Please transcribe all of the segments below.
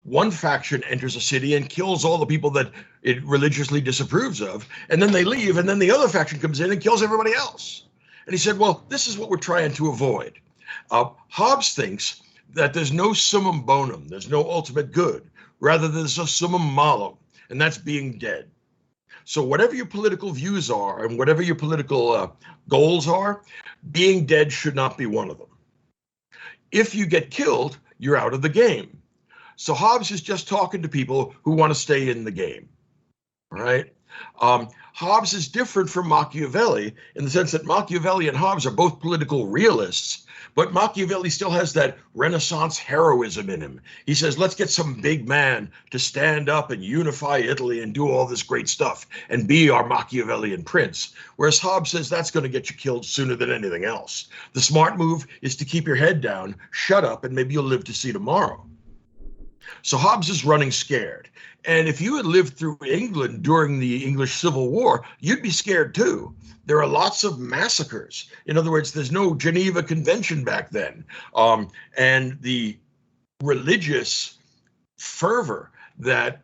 one faction enters a city and kills all the people that it religiously disapproves of, and then they leave, and then the other faction comes in and kills everybody else. And he said, well, this is what we're trying to avoid. Hobbes thinks that there's no summum bonum, there's no ultimate good, rather there's a summum malum, and that's being dead. So whatever your political views are and whatever your political goals are, being dead should not be one of them. If you get killed, you're out of the game. So Hobbes is just talking to people who want to stay in the game, right? Hobbes is different from Machiavelli in the sense that Machiavelli and Hobbes are both political realists, but Machiavelli still has that Renaissance heroism in him. He says, let's get some big man to stand up and unify Italy and do all this great stuff and be our Machiavellian prince. Whereas Hobbes says that's going to get you killed sooner than anything else. The smart move is to keep your head down, shut up, and maybe you'll live to see tomorrow. So Hobbes is running scared. And if you had lived through England during the English Civil War, you'd be scared too. There are lots of massacres. In other words, there's no Geneva Convention back then. And the religious fervor that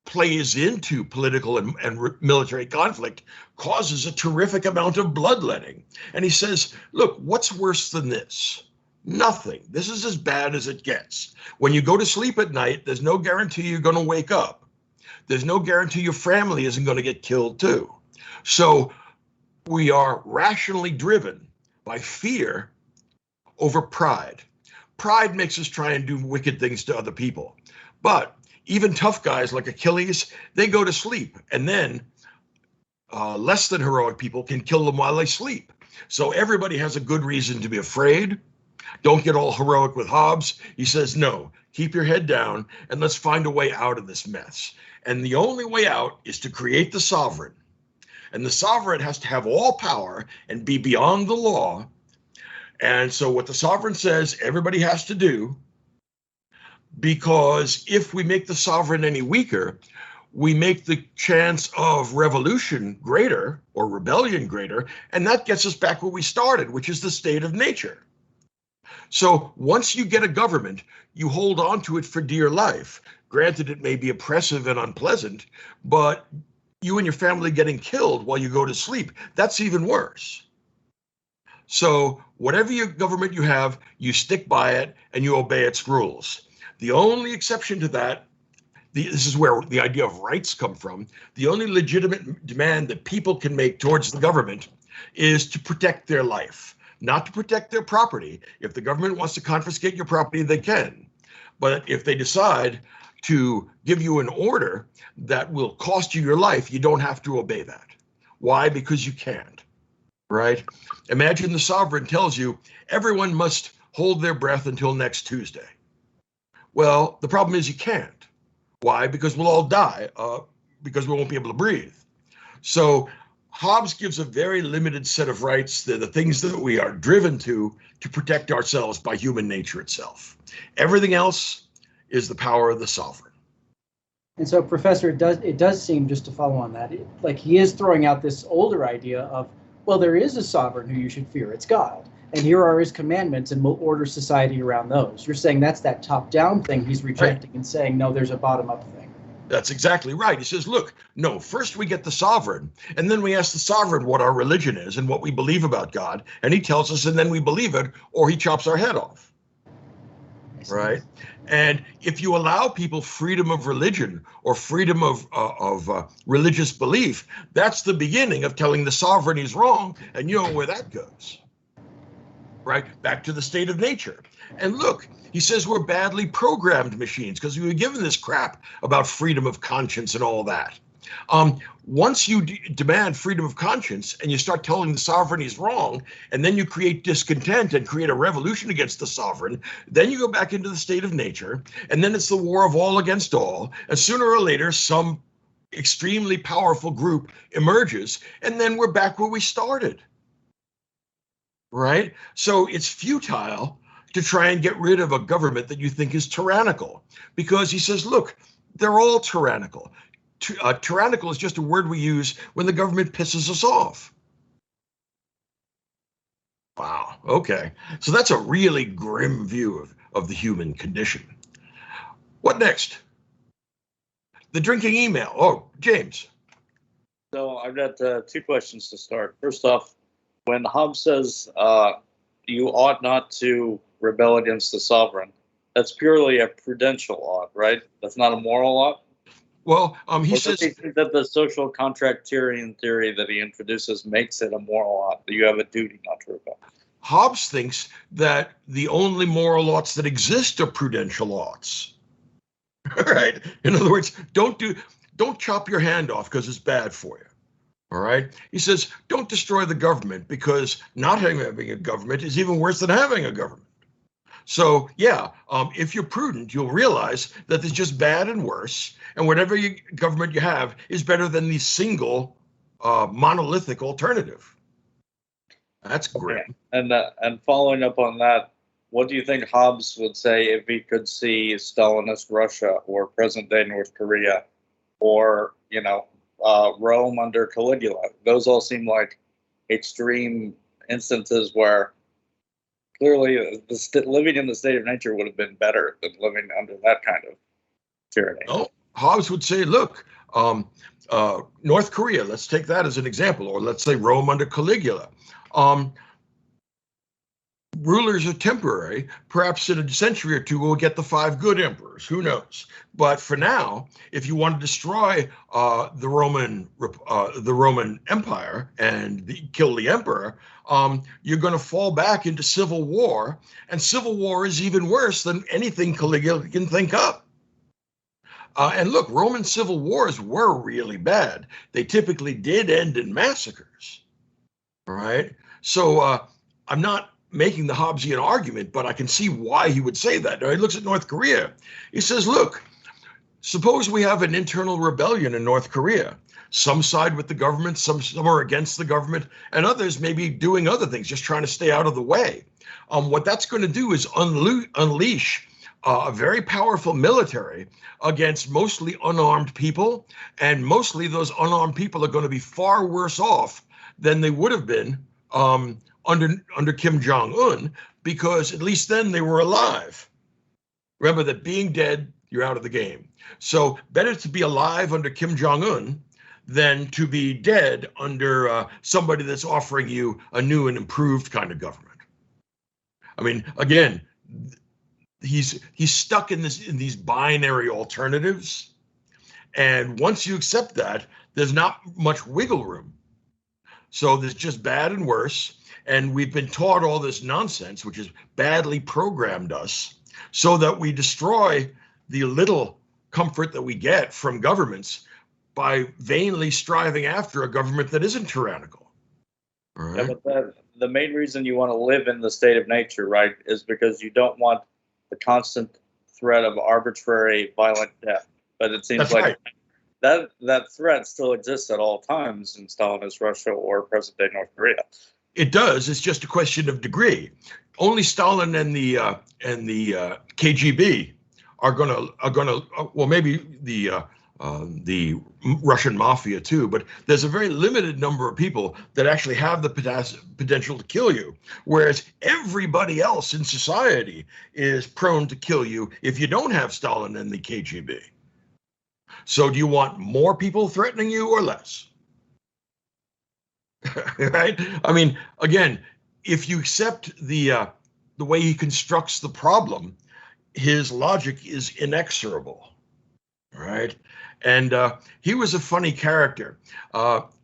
plays into political and military conflict causes a terrific amount of bloodletting. And he says, look, what's worse than this? Nothing. This is as bad as it gets. When you go to sleep at night, there's no guarantee you're going to wake up. There's no guarantee your family isn't going to get killed too. So we are rationally driven by fear over pride. Pride makes us try and do wicked things to other people. But even tough guys like Achilles, they go to sleep, and then less than heroic people can kill them while they sleep. So everybody has a good reason to be afraid. Don't get all heroic with Hobbes. He says, no, keep your head down and let's find a way out of this mess. And the only way out is to create the sovereign. And the sovereign has to have all power and be beyond the law. And so what the sovereign says, everybody has to do, because if we make the sovereign any weaker, we make the chance of revolution greater or rebellion greater. And that gets us back where we started, which is the state of nature. So once you get a government, you hold on to it for dear life. Granted, it may be oppressive and unpleasant, but you and your family getting killed while you go to sleep, that's even worse. So whatever your government you have, you stick by it and you obey its rules. The only exception to that, this is where the idea of rights come from, the only legitimate demand that people can make towards the government is to protect their life, not to protect their property. If the government wants to confiscate your property, they can. But if they decide to give you an order that will cost you your life, you don't have to obey that. Why? Because you can't, right? Imagine the sovereign tells you everyone must hold their breath until next Tuesday. Well, the problem is you can't. Why? Because we'll all die, because we won't be able to breathe. So Hobbes gives a very limited set of rights. They're the things that we are driven to protect ourselves by human nature itself. Everything else is the power of the sovereign. And so, Professor, it does seem, just to follow on that, like he is throwing out this older idea of, well, there is a sovereign who you should fear. It's God. And here are his commandments, and we'll order society around those. You're saying that's that top-down thing he's rejecting, right, and saying, no, there's a bottom-up thing. That's exactly right. He says, look, no, first we get the sovereign, and then we ask the sovereign what our religion is and what we believe about God, and he tells us, and then we believe it, or he chops our head off. Right? And if you allow people freedom of religion or freedom of religious belief, that's the beginning of telling the sovereign he's wrong, and you know where that goes. Right? Back to the state of nature. And look, he says we're badly programmed machines because we were given this crap about freedom of conscience and all that. Once you demand freedom of conscience and you start telling the sovereign he's wrong, and then you create discontent and create a revolution against the sovereign, then you go back into the state of nature, and then it's the war of all against all, and sooner or later some extremely powerful group emerges, and then we're back where we started. Right? So it's futile to try and get rid of a government that you think is tyrannical, because he says, look, they're all tyrannical. Tyrannical is just a word we use when the government pisses us off. Wow, okay. So that's a really grim view of the human condition. What next? The drinking email. Oh, James. So I've got two questions to start. First off, when Hobbes says you ought not to rebel against the sovereign, that's purely a prudential ought, right? That's not a moral ought. Well, he Or says does he think that the social contractarian theory that he introduces makes it a moral ought, that you have a duty not to rebel. Hobbes thinks that the only moral oughts that exist are prudential oughts. All right. In other words, don't chop your hand off because it's bad for you. All right. He says, don't destroy the government because not having a government is even worse than having a government. So, yeah, if you're prudent, you'll realize that there's just bad and worse. And whatever government you have is better than the single monolithic alternative. That's grim. And following up on that, what do you think Hobbes would say if he could see Stalinist Russia or present-day North Korea or, Rome under Caligula? Those all seem like extreme instances where clearly living in the state of nature would have been better than living under that kind of tyranny. No, Hobbes would say, look, North Korea, let's take that as an example, or let's say Rome under Caligula. Rulers are temporary. Perhaps in a century or two, we'll get the 5 good emperors. Who knows? But for now, if you want to destroy the Roman Empire and kill the emperor, you're going to fall back into civil war. And civil war is even worse than anything Caligula can think up. And look, Roman civil wars were really bad. They typically did end in massacres. All right. So I'm not making the Hobbesian argument, but I can see why he would say that. Now, he looks at North Korea. He says, look, suppose we have an internal rebellion in North Korea. Some side with the government, some are against the government, and others may be doing other things, just trying to stay out of the way. What that's going to do is unleash a very powerful military against mostly unarmed people, and mostly those unarmed people are going to be far worse off than they would have been under Kim Jong-un, because at least then they were alive. Remember that being dead, you're out of the game. So better to be alive under Kim Jong-un than to be dead under somebody that's offering you a new and improved kind of government. I mean, again, he's stuck in these binary alternatives, and once you accept that, there's not much wiggle room. So there's just bad and worse. And we've been taught all this nonsense, which has badly programmed us so that we destroy the little comfort that we get from governments by vainly striving after a government that isn't tyrannical. All right? Yeah, but the main reason you want to live in the state of nature, right, is because you don't want the constant threat of arbitrary violent death. But it seems That's like right. that threat still exists at all times in Stalinist Russia or present-day North Korea. It does. It's just a question of degree. Only Stalin and the KGB are gonna. Well, maybe the Russian mafia too. But there's a very limited number of people that actually have the potential to kill you, whereas everybody else in society is prone to kill you if you don't have Stalin and the KGB. So, do you want more people threatening you or less? Right? I mean, again, if you accept the way he constructs the problem, his logic is inexorable, right? And he was a funny character.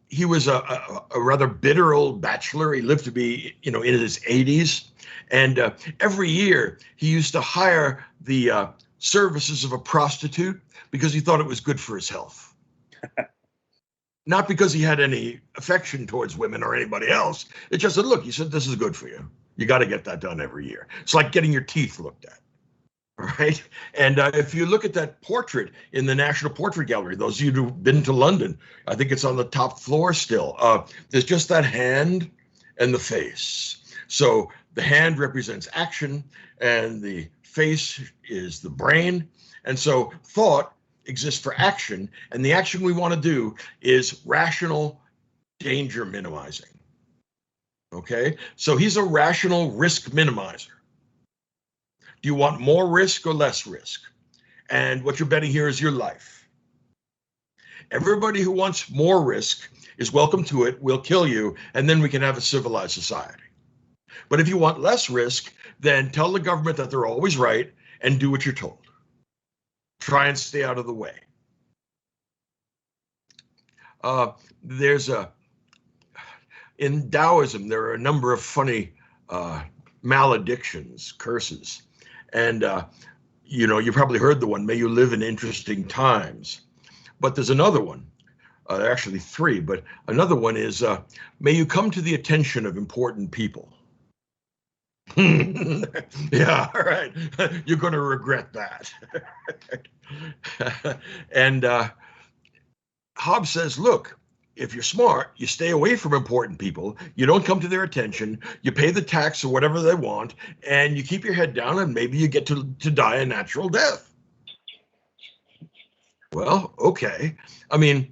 He was a rather bitter old bachelor. He lived to be, in his 80s, and every year he used to hire the services of a prostitute because he thought it was good for his health. Not because he had any affection towards women or anybody else. It just said, look, he said, this is good for you. You got to get that done every year. It's like getting your teeth looked at. Right. And if you look at that portrait in the National Portrait Gallery, those of you who've been to London, I think it's on the top floor still. There's just that hand and the face. So the hand represents action and the face is the brain. And so thought exists for action, and the action we want to do is rational danger minimizing. Okay, so he's a rational risk minimizer. Do you want more risk or less risk? And what you're betting here is your life. Everybody who wants more risk is welcome to it. We'll kill you, and then we can have a civilized society. But if you want less risk, then tell the government that they're always right and do what you're told. Try and stay out of the way. In Taoism, there are a number of funny maledictions, curses. And, you probably heard the one, may you live in interesting times. But there's another one. There are actually three, but another one is, may you come to the attention of important people. Yeah, all right. You're going to regret that. And Hobbes says, look, if you're smart, you stay away from important people, you don't come to their attention, you pay the tax or whatever they want, and you keep your head down, and maybe you get to die a natural death. Well, okay. I mean,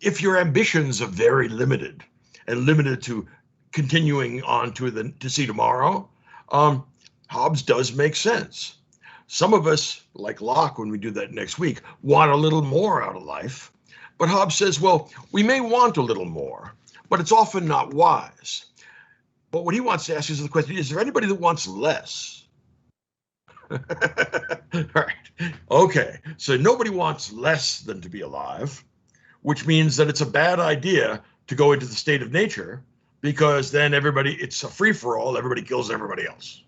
if your ambitions are very limited and limited to continuing on to see tomorrow, Hobbes does make sense. Some of us, like Locke, when we do that next week, want a little more out of life. But Hobbes says, well, we may want a little more, but it's often not wise. But what he wants to ask is the question, is there anybody that wants less? All right. Okay. So nobody wants less than to be alive, which means that it's a bad idea to go into the state of nature, because then it's a free-for-all, everybody kills everybody else.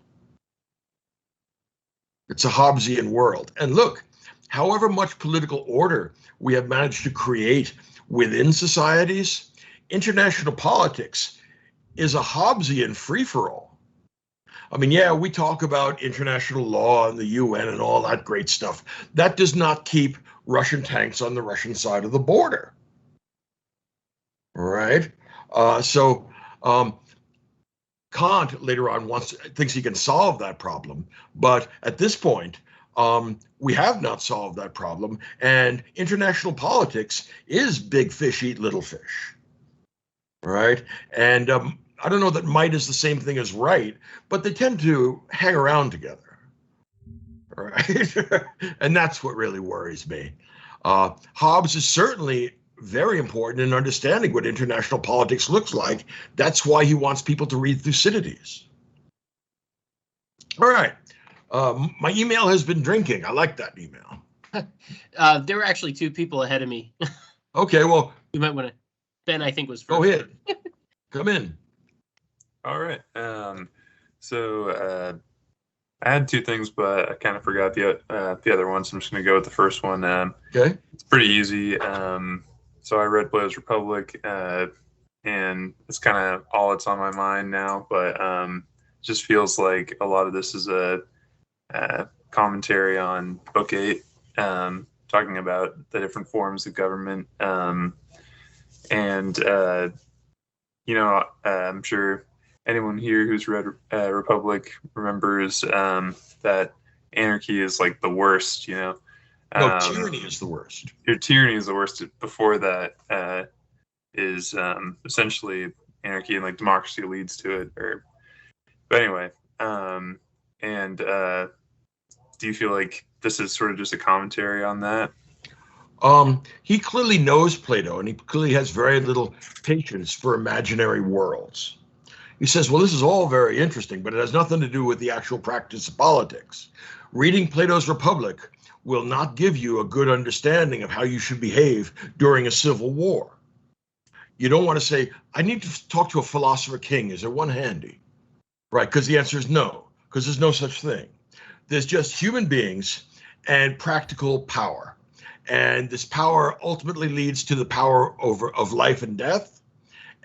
It's a Hobbesian world. And look, however much political order we have managed to create within societies, international politics is a Hobbesian free-for-all. I mean, yeah, we talk about international law and the UN and all that great stuff. That does not keep Russian tanks on the Russian side of the border. All right? Kant later on thinks he can solve that problem, but at this point, we have not solved that problem, and international politics is big fish eat little fish, right? And I don't know that might is the same thing as right, but they tend to hang around together, right? And that's what really worries me. Hobbes is certainly very important in understanding what international politics looks like. That's why he wants people to read Thucydides. All right. My email has been drinking. I like that email. There were actually two people ahead of me. Okay, well. You might want to. Ben, I think, was first. Go ahead. Come in. All right. So I had two things, but I kind of forgot the other one, so I'm just going to go with the first one. Okay. It's pretty easy. So I read Plato's Republic, and it's kind of all that's on my mind now, but it just feels like a lot of this is a commentary on Book 8, talking about the different forms of government. I'm sure anyone here who's read Republic remembers that anarchy is like the worst, No, tyranny is the worst. Your tyranny is the worst. Before that is essentially anarchy, and like democracy leads to it. But anyway, do you feel like this is sort of just a commentary on that? He clearly knows Plato, and he clearly has very little patience for imaginary worlds. He says, well, this is all very interesting, but it has nothing to do with the actual practice of politics. Reading Plato's Republic will not give you a good understanding of how you should behave during a civil war. You don't want to say, I need to talk to a philosopher king. Is there one handy? Right, because the answer is no, because there's no such thing. There's just human beings and practical power. And this power ultimately leads to the power of life and death.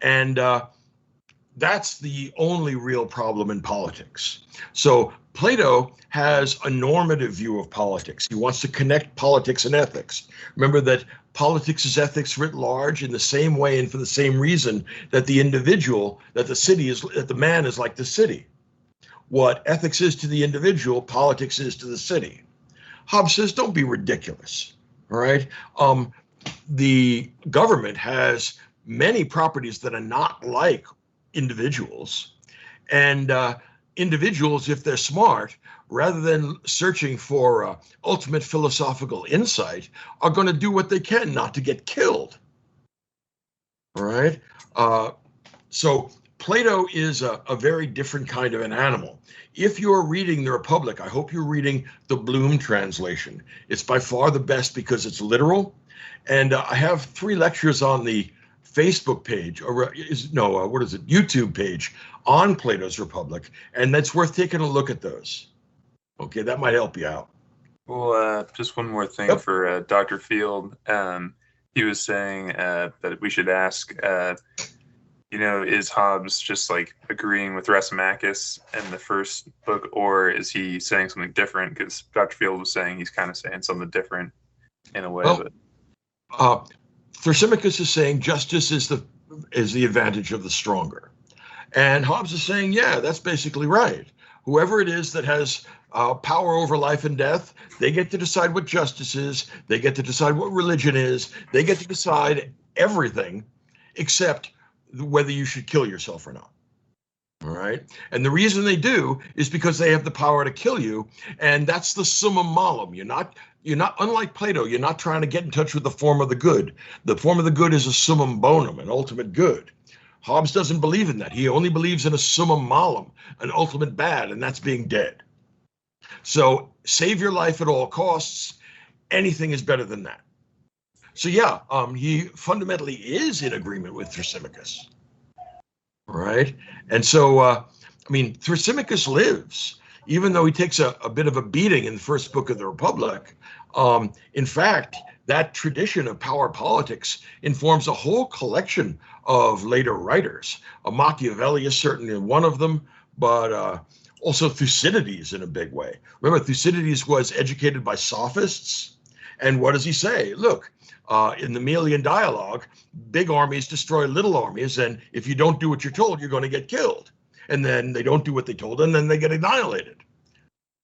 And that's the only real problem in politics. So Plato has a normative view of politics. He wants to connect politics and ethics. Remember that politics is ethics writ large in the same way and for the same reason that the individual, that the man is like the city. What ethics is to the individual, politics is to the city. Hobbes says, don't be ridiculous, all right? The government has many properties that are not like individuals, and individuals, if they're smart, rather than searching for ultimate philosophical insight, are going to do what they can not to get killed. All right? So Plato is a very different kind of an animal. If you're reading the Republic, I hope you're reading the Bloom translation. It's by far the best because it's literal. And I have 3 lectures on the Facebook page, or YouTube page on Plato's Republic, and that's worth taking a look at those. Okay, that might help you out. Well, just one more thing for Dr. Field. He was saying that we should ask, is Hobbes just like agreeing with Thrasymachus in the first book, or is he saying something different? Because Dr. Field was saying he's kind of saying something different in a way. Well, Thrasymachus is saying justice is the advantage of the stronger. And Hobbes is saying, yeah, that's basically right. Whoever it is that has power over life and death, they get to decide what justice is. They get to decide what religion is. They get to decide everything except whether you should kill yourself or not. All right. And the reason they do is because they have the power to kill you. And that's the summum malum. You're not, unlike Plato, you're not trying to get in touch with the form of the good. The form of the good is a summum bonum, an ultimate good. Hobbes doesn't believe in that. He only believes in a summum malum, an ultimate bad, and that's being dead. So save your life at all costs. Anything is better than that. So yeah, he fundamentally is in agreement with Thrasymachus. Right? And so, Thrasymachus lives, even though he takes a bit of a beating in the first book of the Republic. In fact, that tradition of power politics informs a whole collection of later writers. Machiavelli is certainly one of them, but also Thucydides in a big way. Remember, Thucydides was educated by sophists. And what does he say? Look, in the Melian dialogue, big armies destroy little armies, and if you don't do what you're told, you're going to get killed. And then they don't do what they told, and then they get annihilated.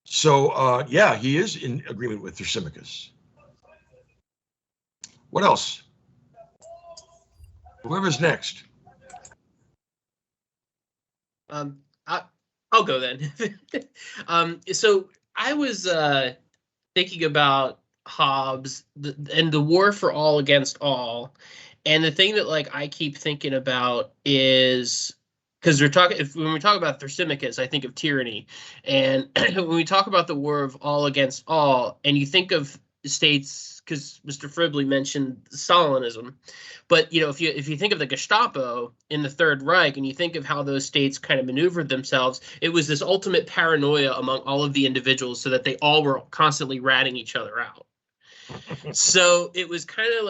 So, yeah, he is in agreement with Thrasymachus. What else? Whoever's next. I'll go then. So I was thinking about Hobbes and the war for all against all, and the thing that I keep thinking about is, because when we talk about Thrasymachus, I think of tyranny, and when we talk about the war of all against all, and you think of states, because Mr. Fribley mentioned Stalinism, but if you think of the Gestapo in the Third Reich, and you think of how those states kind of maneuvered themselves, it was this ultimate paranoia among all of the individuals, so that they all were constantly ratting each other out. So it was kind of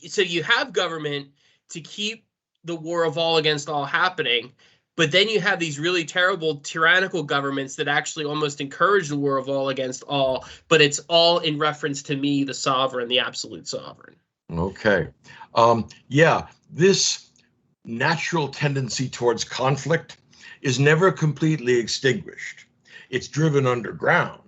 so you have government to keep the war of all against all happening, but then you have these really terrible tyrannical governments that actually almost encourage the war of all against all, but it's all in reference to me, the sovereign, the absolute sovereign. Okay. Yeah, this natural tendency towards conflict is never completely extinguished. It's driven underground.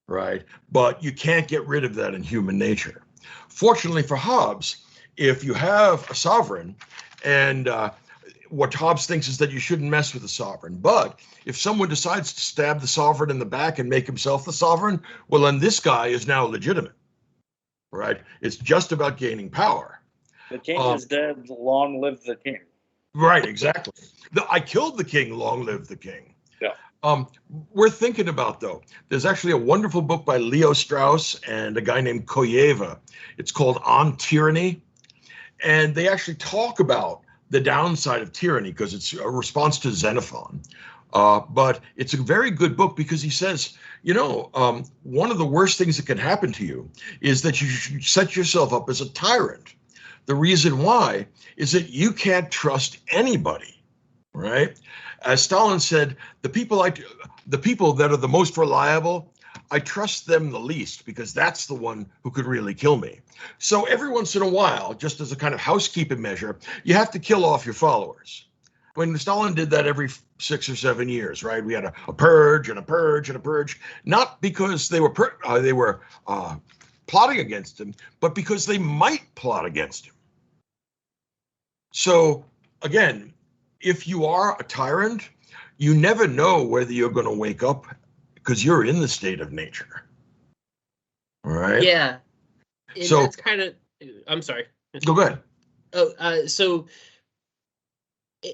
Right? But you can't get rid of that in human nature. Fortunately for Hobbes, if you have a sovereign, and what Hobbes thinks is that you shouldn't mess with the sovereign, but if someone decides to stab the sovereign in the back and make himself the sovereign, well, then this guy is now legitimate. Right? It's just about gaining power. The king is dead, long live the king. Right, exactly. I killed the king, long live the king. Yeah. We're thinking about, though, there's actually a wonderful book by Leo Strauss and a guy named Koyeva. It's called On Tyranny. And they actually talk about the downside of tyranny because it's a response to Xenophon. But it's a very good book because he says, one of the worst things that can happen to you is that you should set yourself up as a tyrant. The reason why is that you can't trust anybody, right? As Stalin said, the people that are the most reliable, I trust them the least because that's the one who could really kill me. So every once in a while, just as a kind of housekeeping measure, you have to kill off your followers. When Stalin did that every 6 or 7 years, right? We had a purge and a purge and a purge, not because they were plotting against him, but because they might plot against him. So again, if you are a tyrant, you never know whether you're going to wake up because you're in the state of nature. All right. Yeah. And So that's kind of, I'm sorry. Go ahead. Oh, so,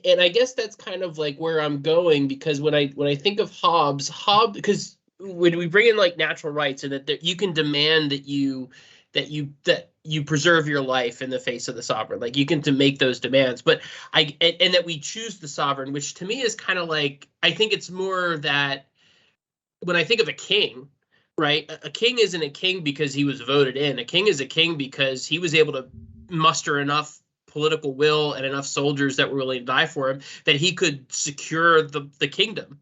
and I guess that's kind of like where I'm going, because when I think of Hobbes, because when we bring in like natural rights, and that you can demand that you preserve your life in the face of the sovereign, like you can to make those demands, but and that we choose the sovereign, which to me is kind of like, I think it's more that when I think of a king, right? A king isn't a king because he was voted in. A king is a king because he was able to muster enough political will and enough soldiers that were willing to die for him that he could secure the kingdom,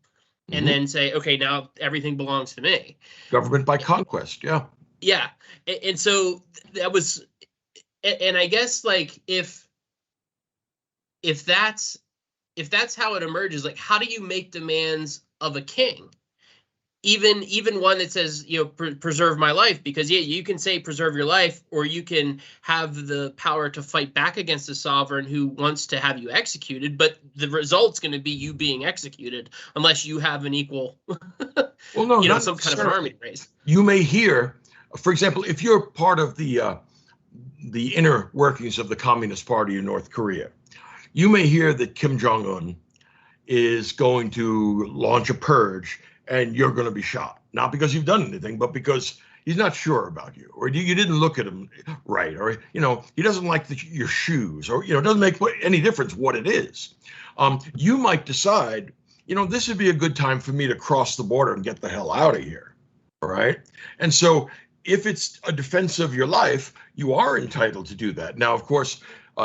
and then say, okay, now everything belongs to me. Government by conquest. Yeah. Yeah. And so that was, and I guess like if that's how it emerges, like how do you make demands of a king? Even one that says, preserve my life, because you can say preserve your life, or you can have the power to fight back against a sovereign who wants to have you executed, but the result's going to be you being executed unless you have an equal, well, no, some kind of army race. You may hear, for example, if you're part of the inner workings of the Communist Party in North Korea, you may hear that Kim Jong-un is going to launch a purge and you're going to be shot, not because you've done anything, but because he's not sure about you, or you didn't look at him right, or he doesn't like your shoes, or it doesn't make any difference what it is. You might decide, this would be a good time for me to cross the border and get the hell out of here, right? And so if it's a defense of your life, you are entitled to do that. Now, of course,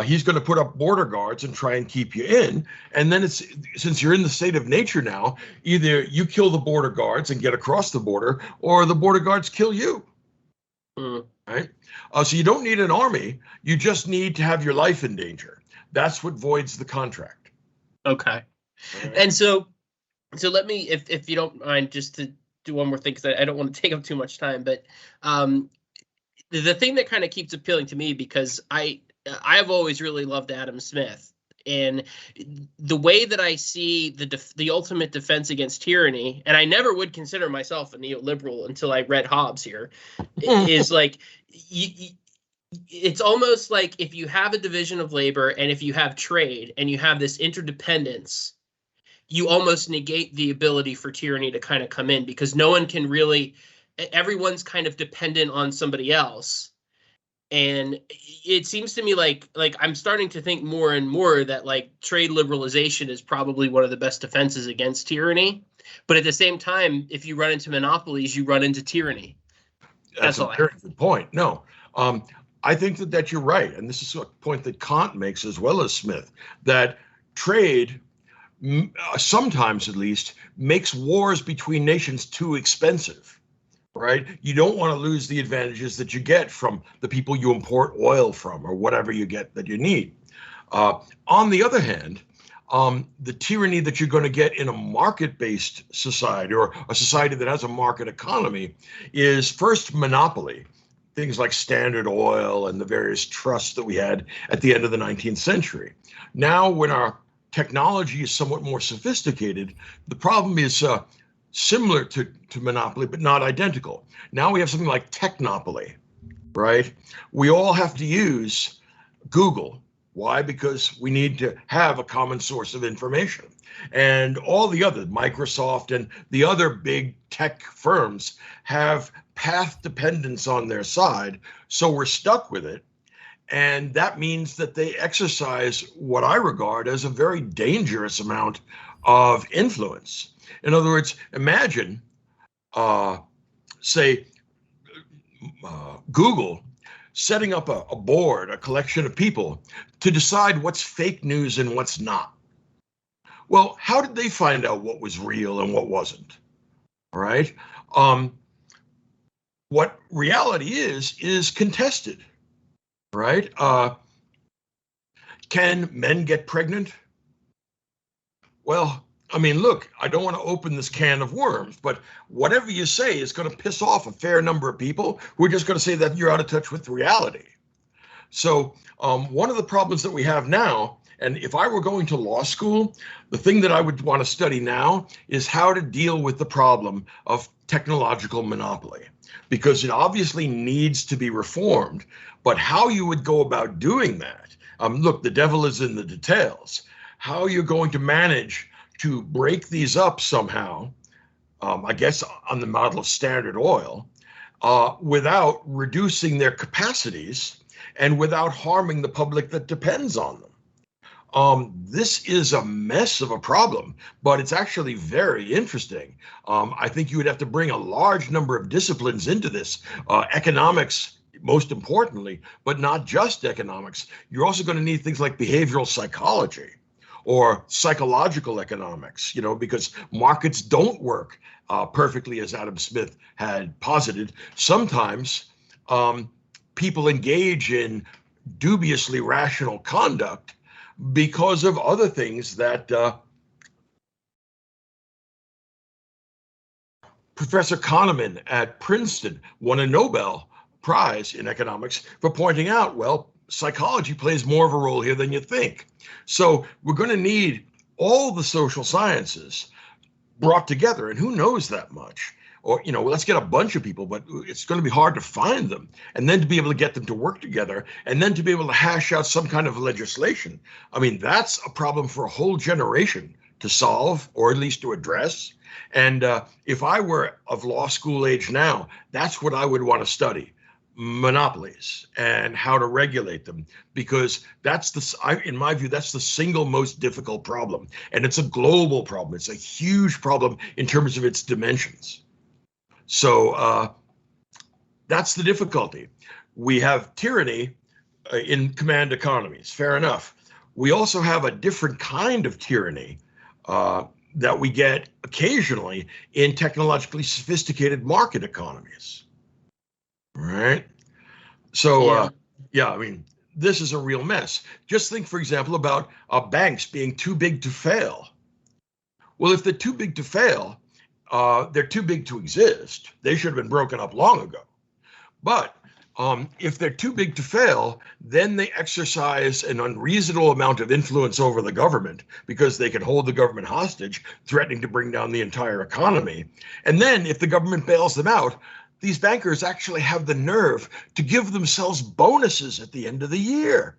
he's going to put up border guards and try and keep you in. And then since you're in the state of nature now, either you kill the border guards and get across the border, or the border guards kill you. Right? So you don't need an army. You just need to have your life in danger. That's what voids the contract. Okay. Right. And so let me, if you don't mind, just to do one more thing, because I don't want to take up too much time, but the thing that kind of keeps appealing to me, because I've always really loved Adam Smith, and the way that I see the ultimate defense against tyranny, and I never would consider myself a neoliberal until I read Hobbes here, is like it's almost like if you have a division of labor and if you have trade and you have this interdependence, you almost negate the ability for tyranny to kind of come in, because no one can really, everyone's kind of dependent on somebody else. And it seems to me like I'm starting to think more and more that like trade liberalization is probably one of the best defenses against tyranny. But at the same time, if you run into monopolies, you run into tyranny. That's a very good point. No, I think that you're right. And this is a point that Kant makes as well as Smith, that trade, sometimes at least, makes wars between nations too expensive. Right? You don't want to lose the advantages that you get from the people you import oil from, or whatever you get that you need. On the other hand, the tyranny that you're going to get in a market-based society, or a society that has a market economy, is first monopoly. Things like Standard Oil and the various trusts that we had at the end of the 19th century. Now, when our technology is somewhat more sophisticated, the problem is similar to monopoly, but not identical. Now we have something like technopoly, right? We all have to use Google. Why? Because we need to have a common source of information. And all the other, Microsoft and the other big tech firms, have path dependence on their side, so we're stuck with it. And that means that they exercise what I regard as a very dangerous amount of influence. In other words, imagine, Google setting up a board, a collection of people, to decide what's fake news and what's not. Well, how did they find out what was real and what wasn't? All right. What reality is contested, right? Can men get pregnant? Well, I mean, look, I don't want to open this can of worms, but whatever you say is going to piss off a fair number of people. We're just going to say that you're out of touch with reality. So one of the problems that we have now, And if I were going to law school, the thing that I would want to study now is how to deal with the problem of technological monopoly, because it obviously needs to be reformed. But how you would go about doing that, look, the devil is in the details. How you're going to manage to break these up somehow, I guess on the model of Standard Oil, without reducing their capacities and without harming the public that depends on them. This is a mess of a problem, but it's actually very interesting. I think you would have to bring a large number of disciplines into this, economics, most importantly, but not just economics. You're also going to need things like behavioral psychology or psychological economics, because markets don't work perfectly as Adam Smith had posited. Sometimes people engage in dubiously rational conduct because of other things that Professor Kahneman at Princeton won a Nobel Prize in economics for pointing out, well, psychology plays more of a role here than you think. So we're going to need all the social sciences brought together, and who knows that much? Or, let's get a bunch of people, but it's going to be hard to find them, and then to be able to get them to work together, and then to be able to hash out some kind of legislation. I mean, that's a problem for a whole generation to solve, or at least to address. And if I were of law school age now, that's what I would want to study: monopolies and how to regulate them, because in my view, that's the single most difficult problem. And it's a global problem. It's a huge problem in terms of its dimensions. So that's the difficulty. We have tyranny in command economies, fair enough. We also have a different kind of tyranny that we get occasionally in technologically sophisticated market economies. Right. So, I mean, this is a real mess. Just think, for example, about banks being too big to fail. Well, if they're too big to fail, they're too big to exist. They should have been broken up long ago. But if they're too big to fail, then they exercise an unreasonable amount of influence over the government, because they can hold the government hostage, threatening to bring down the entire economy. And then if the government bails them out, these bankers actually have the nerve to give themselves bonuses at the end of the year.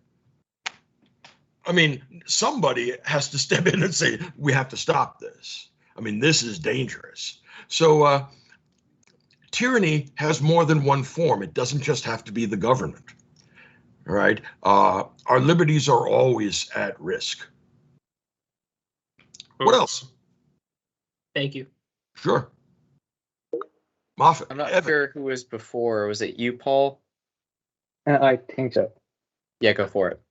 I mean, somebody has to step in and say, we have to stop this. I mean, this is dangerous. So tyranny has more than one form. It doesn't just have to be the government, right? Our liberties are always at risk. What else? Thank you. Sure. Moffat. I'm not Evan. sure who was before. Was it you, Paul? I think so. Yeah, go for it.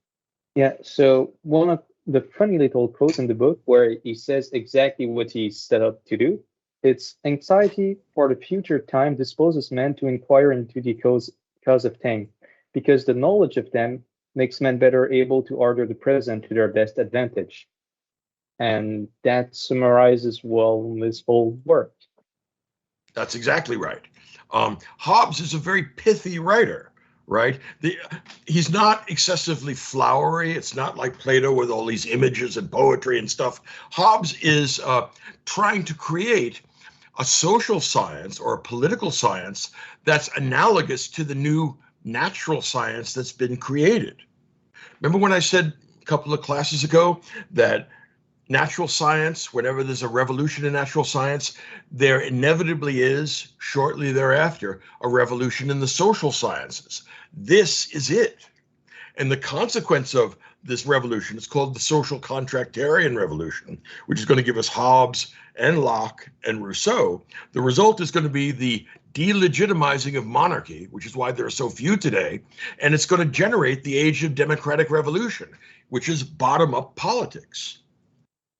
Yeah, so one of the funny little quotes in the book where he says exactly what he set up to do, it's anxiety for the future time disposes men to inquire into the cause of things, because the knowledge of them makes men better able to order the present to their best advantage. And that summarizes well this whole work. That's exactly right. Hobbes is a very pithy writer, right? He's not excessively flowery. It's not like Plato with all these images and poetry and stuff. Hobbes is trying to create a social science or a political science that's analogous to the new natural science that's been created. Remember when I said a couple of classes ago that natural science, whenever there's a revolution in natural science, there inevitably is, shortly thereafter, a revolution in the social sciences. This is it. And the consequence of this revolution is called the social contractarian revolution, which is going to give us Hobbes and Locke and Rousseau. The result is going to be the delegitimizing of monarchy, which is why there are so few today. And it's going to generate the age of democratic revolution, which is bottom-up politics.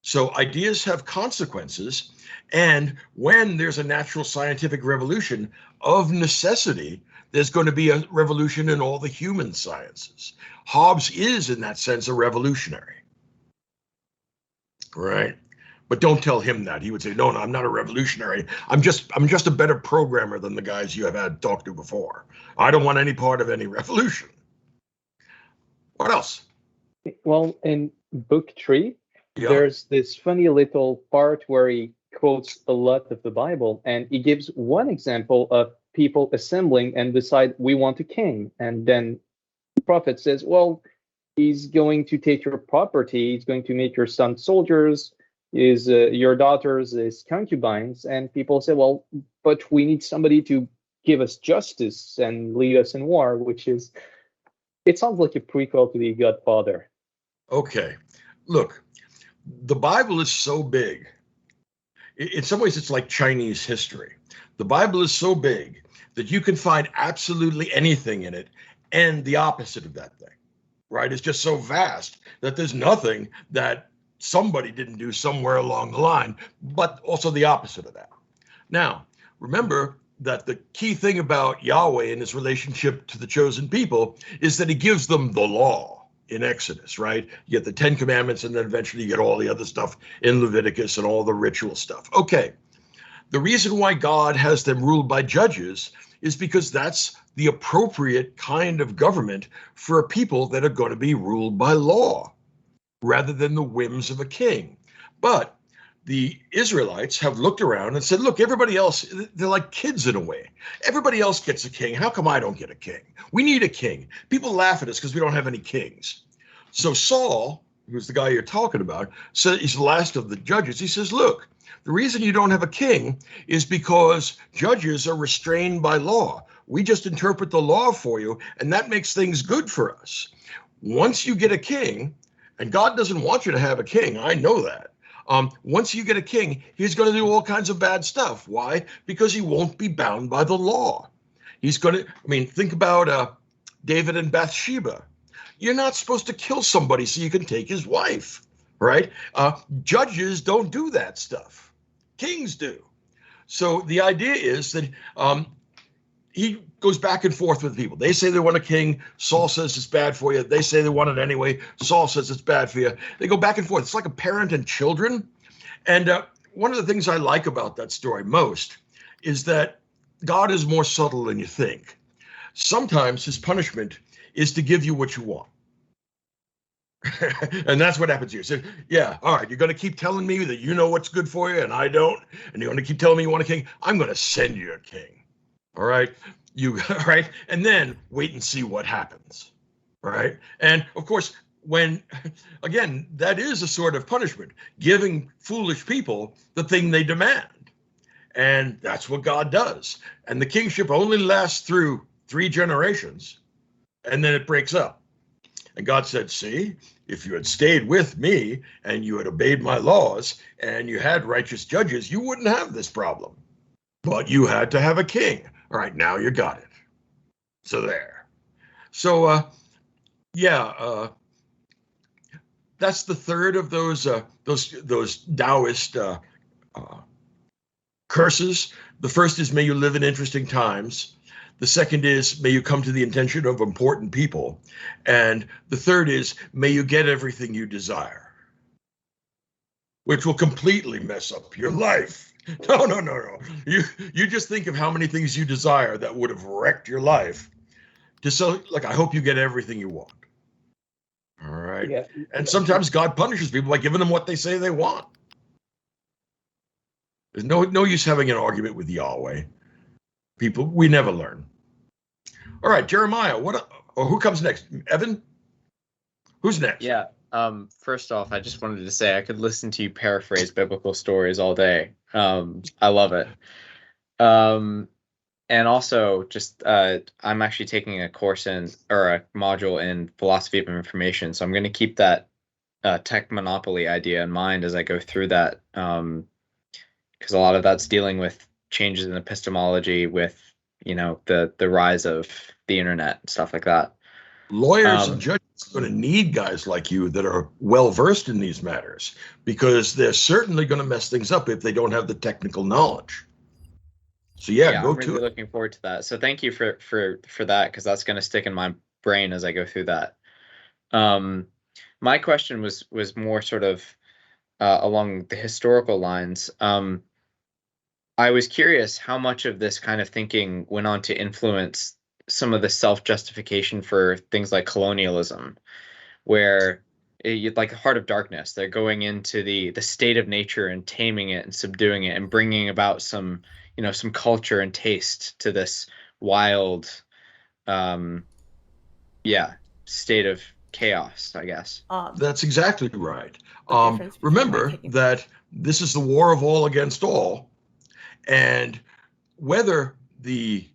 So ideas have consequences, and when there's a natural scientific revolution, of necessity, there's going to be a revolution in all the human sciences. Hobbes is, in that sense, a revolutionary, right? But don't tell him that. He would say, no, I'm not a revolutionary. I'm just a better programmer than the guys you have had talked to before. I don't want any part of any revolution. What else? Well, in book 3, Yeah. there's this funny little part where he quotes a lot of the Bible, and he gives one example of people assembling and decide we want a king, and then the prophet says, well, he's going to take your property, he's going to make your sons soldiers, your daughters his concubines, and people say, well, but we need somebody to give us justice and lead us in war, which is, it sounds like a prequel to The Godfather. Okay. Look, the Bible is so big. In some ways, it's like Chinese history. The Bible is so big that you can find absolutely anything in it and the opposite of that thing, right? It's just so vast that there's nothing that somebody didn't do somewhere along the line, but also the opposite of that. Now, remember that the key thing about Yahweh and his relationship to the chosen people is that he gives them the law in Exodus, right? You get the 10 Commandments, and then eventually you get all the other stuff in Leviticus and all the ritual stuff. Okay. The reason why God has them ruled by judges is because that's the appropriate kind of government for a people that are going to be ruled by law rather than the whims of a king. But the Israelites have looked around and said, look, everybody else, they're like kids in a way. Everybody else gets a king. How come I don't get a king? We need a king. People laugh at us because we don't have any kings. So Saul, who's the guy you're talking about, so he's the last of the judges. He says, look, the reason you don't have a king is because judges are restrained by law. We just interpret the law for you, and that makes things good for us. Once you get a king, and God doesn't want you to have a king, I know that. Once you get a king, he's going to do all kinds of bad stuff. Why? Because he won't be bound by the law. He's going to, think about David and Bathsheba. You're not supposed to kill somebody so you can take his wife, right? Judges don't do that stuff. Kings do. So the idea is that he goes back and forth with people. They say they want a king. Saul says it's bad for you. They say they want it anyway. Saul says it's bad for you. They go back and forth. It's like a parent and children. And one of the things I like about that story most is that God is more subtle than you think. Sometimes his punishment is to give you what you want. And that's what happens here. So, yeah, all right, you're going to keep telling me that you know what's good for you and I don't, and you're going to keep telling me you want a king. I'm going to send you a king. All right, right, and then wait and see what happens, right? And of course, when, again, that is a sort of punishment, giving foolish people the thing they demand. And that's what God does. And the kingship only lasts through 3 generations, and then it breaks up. And God said, see, if you had stayed with me and you had obeyed my laws and you had righteous judges, you wouldn't have this problem. But you had to have a king. All right, now you got it. So there. So, that's the third of those Taoist curses. The first is, may you live in interesting times. The second is, may you come to the attention of important people. And the third is, may you get everything you desire, which will completely mess up your life. No. You just think of how many things you desire that would have wrecked your life. I hope you get everything you want. All right. Yeah. And sometimes God punishes people by giving them what they say they want. There's no use having an argument with Yahweh. People, we never learn. All right, Jeremiah, who comes next? Evan? Who's next? Yeah. First off, I just wanted to say I could listen to you paraphrase biblical stories all day. I love it. And also, just I'm actually taking a course a module in philosophy of information, so I'm going to keep that tech monopoly idea in mind as I go through that, because a lot of that's dealing with changes in epistemology, with the rise of the internet and stuff like that. Lawyers and judges are going to need guys like you that are well versed in these matters, because they're certainly going to mess things up if they don't have the technical knowledge. So I'm really looking forward to that. So thank you for that, because that's going to stick in my brain as I go through that. My question was more sort of along the historical lines. I was curious how much of this kind of thinking went on to influence some of the self-justification for things like colonialism, where like a heart of darkness. They're going into the state of nature and taming it and subduing it and bringing about some, some culture and taste to this wild, state of chaos, I guess. That's exactly right. Difference between Remember that this is the war of all against all, and whether the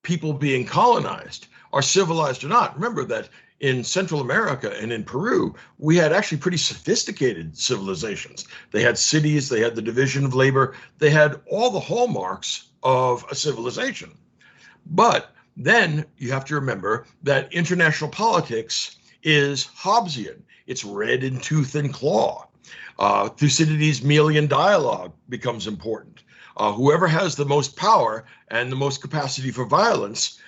people being colonized are civilized or not. Remember that in Central America and in Peru, we had actually pretty sophisticated civilizations. They had cities, they had the division of labor, they had all the hallmarks of a civilization. But then you have to remember that international politics is Hobbesian. It's red in tooth and claw. Thucydides' Melian dialogue becomes important. Whoever has the most power and the most capacity for violence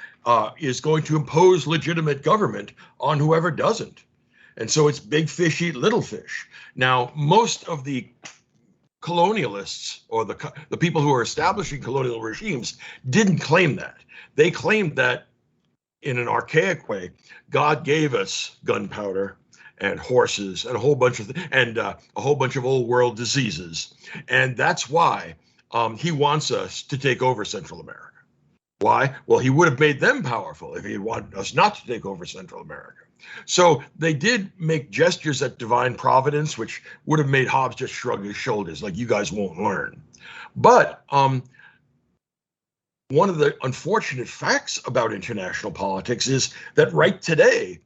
is going to impose legitimate government on whoever doesn't. And so it's big fish eat little fish. Now, most of the colonialists or the people who are establishing colonial regimes didn't claim that. They claimed that in an archaic way, God gave us gunpowder and horses and a whole bunch of old world diseases. And that's why he wants us to take over Central America. Why? Well, he would have made them powerful if he wanted us not to take over Central America. So they did make gestures at divine providence, which would have made Hobbes just shrug his shoulders, like, you guys won't learn. But one of the unfortunate facts about international politics is that right today,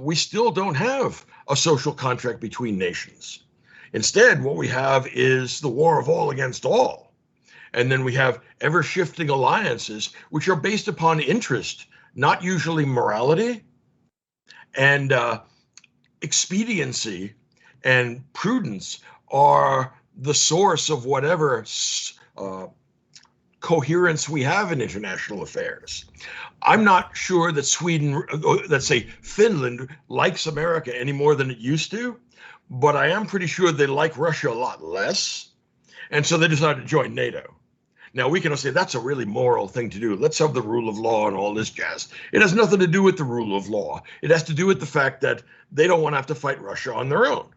we still don't have a social contract between nations. Instead, what we have is the war of all against all. And then we have ever-shifting alliances, which are based upon interest, not usually morality, and expediency and prudence are the source of whatever coherence we have in international affairs. I'm not sure that Sweden, let's say Finland, likes America any more than it used to, but I am pretty sure they like Russia a lot less. And so they decided to join NATO. Now, we can say that's a really moral thing to do. Let's have the rule of law and all this jazz. It has nothing to do with the rule of law. It has to do with the fact that they don't want to have to fight Russia on their own.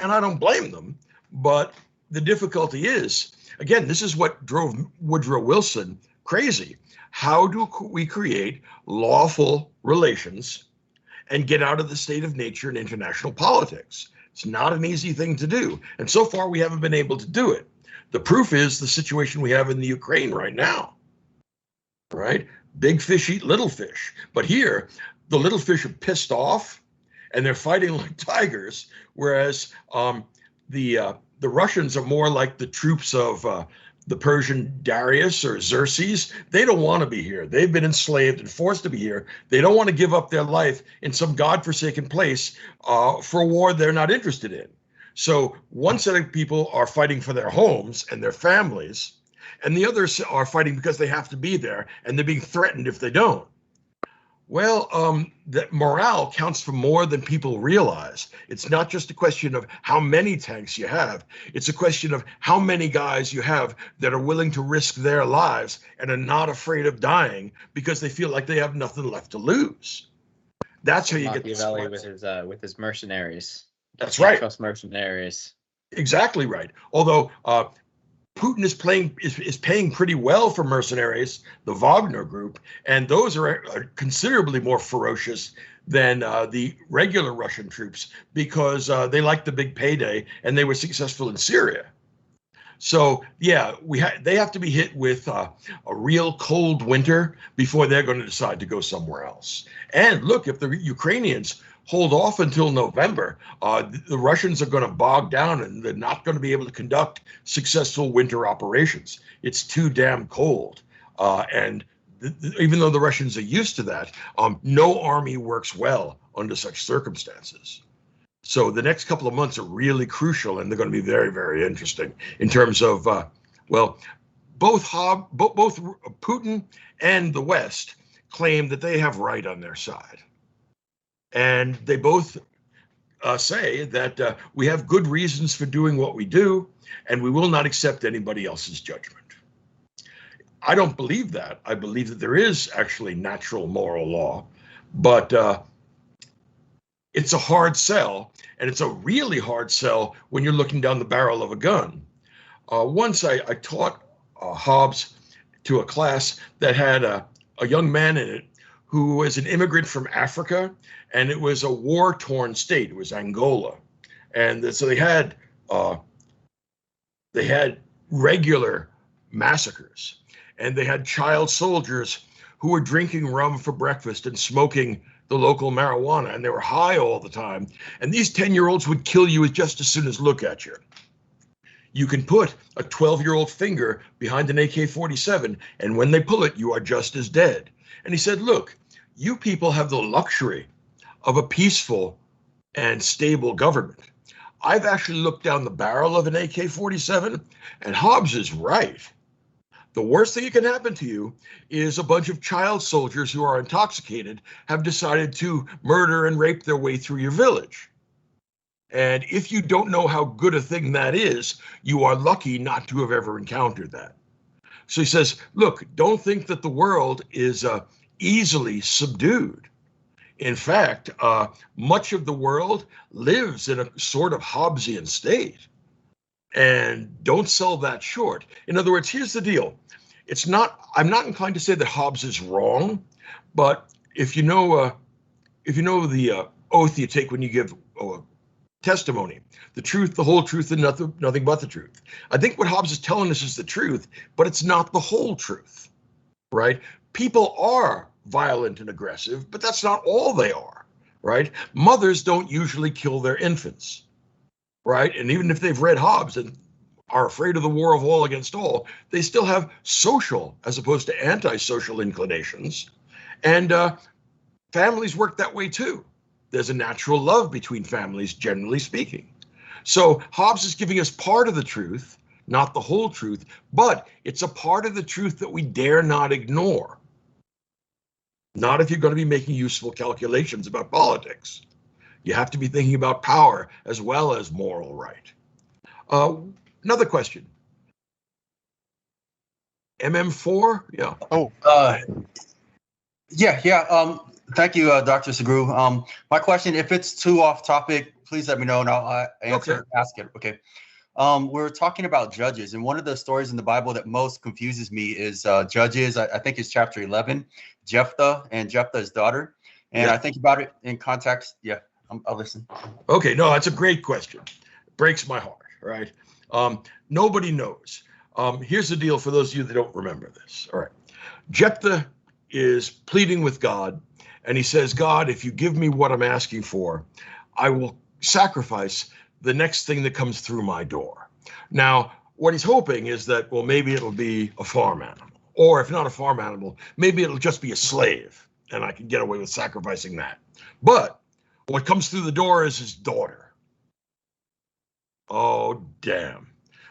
And I don't blame them. But the difficulty is, again, this is what drove Woodrow Wilson crazy. How do we create lawful relations and get out of the state of nature in international politics? It's not an easy thing to do. And so far, we haven't been able to do it. The proof is the situation we have in the Ukraine right now, right? Big fish eat little fish. But here, the little fish are pissed off and they're fighting like tigers, whereas the Russians are more like the troops of the Persian Darius or Xerxes. They don't want to be here. They've been enslaved and forced to be here. They don't want to give up their life in some godforsaken place for a war they're not interested in. So one set of people are fighting for their homes and their families, and the others are fighting because they have to be there, and they're being threatened if they don't. Well, that morale counts for more than people realize. It's not just a question of how many tanks you have. It's a question of how many guys you have that are willing to risk their lives and are not afraid of dying because they feel like they have nothing left to lose. That's how you get the Machiavelli with his mercenaries. That's right. Trust mercenaries. Exactly right. Although Putin is paying pretty well for mercenaries, the Wagner group, and those are considerably more ferocious than the regular Russian troops because they like the big payday and they were successful in Syria. So yeah, they have to be hit with a real cold winter before they're going to decide to go somewhere else. And look, if the Ukrainians hold off until November, the Russians are going to bog down and they're not going to be able to conduct successful winter operations. It's too damn cold. And even though the Russians are used to that, no army works well under such circumstances. So the next couple of months are really crucial, and they're going to be very, very interesting in terms of, both Putin and the West claim that they have right on their side. And they both say that we have good reasons for doing what we do, and we will not accept anybody else's judgment. I don't believe that. I believe that there is actually natural moral law, but it's a hard sell, and it's a really hard sell when you're looking down the barrel of a gun. Once I taught Hobbes to a class that had a young man in it who was an immigrant from Africa, and it was a war-torn state. It was Angola, and so they had regular massacres, and they had child soldiers who were drinking rum for breakfast and smoking the local marijuana, and they were high all the time. And these 10-year-olds would kill you just as soon as look at you. You can put a 12-year-old finger behind an AK-47, and when they pull it, you are just as dead. And he said, look, you people have the luxury of a peaceful and stable government. I've actually looked down the barrel of an AK-47, and Hobbes is right. The worst thing that can happen to you is a bunch of child soldiers who are intoxicated have decided to murder and rape their way through your village. And if you don't know how good a thing that is, you are lucky not to have ever encountered that. So he says, look, don't think that the world is easily subdued. In fact, much of the world lives in a sort of Hobbesian state. And don't sell that short. In other words, here's the deal. I'm not inclined to say that Hobbes is wrong, but if you know the oath you take when you give testimony, the truth, the whole truth, and nothing but the truth. I think what Hobbes is telling us is the truth, but it's not the whole truth, right? People are violent and aggressive, but that's not all they are, right? Mothers don't usually kill their infants, right? And even if they've read Hobbes and are afraid of the war of all against all, they still have social as opposed to antisocial inclinations. And families work that way too. There's a natural love between families, generally speaking. So Hobbes is giving us part of the truth, not the whole truth, but it's a part of the truth that we dare not ignore. Not if you're going to be making useful calculations about politics. You have to be thinking about power as well as moral right. Another question. MM4? Yeah. Oh. Yeah. Thank you, Dr. Sugrue. My question, if it's too off topic, please let me know and I'll ask it. Okay. We're talking about judges, and one of the stories in the Bible that most confuses me is Judges. I think it's chapter 11, Jephthah and Jephthah's daughter. And yeah. I think about it in context. Yeah, I'll listen. Okay, no, that's a great question. It breaks my heart, right? Nobody knows. Here's the deal for those of you that don't remember this. All right. Jephthah is pleading with God, and he says, God, if you give me what I'm asking for, I will sacrifice the next thing that comes through my door. Now, what he's hoping is that, well, maybe it'll be a farm animal, or if not a farm animal, maybe it'll just be a slave, and I can get away with sacrificing that. But what comes through the door is his daughter. Oh, damn.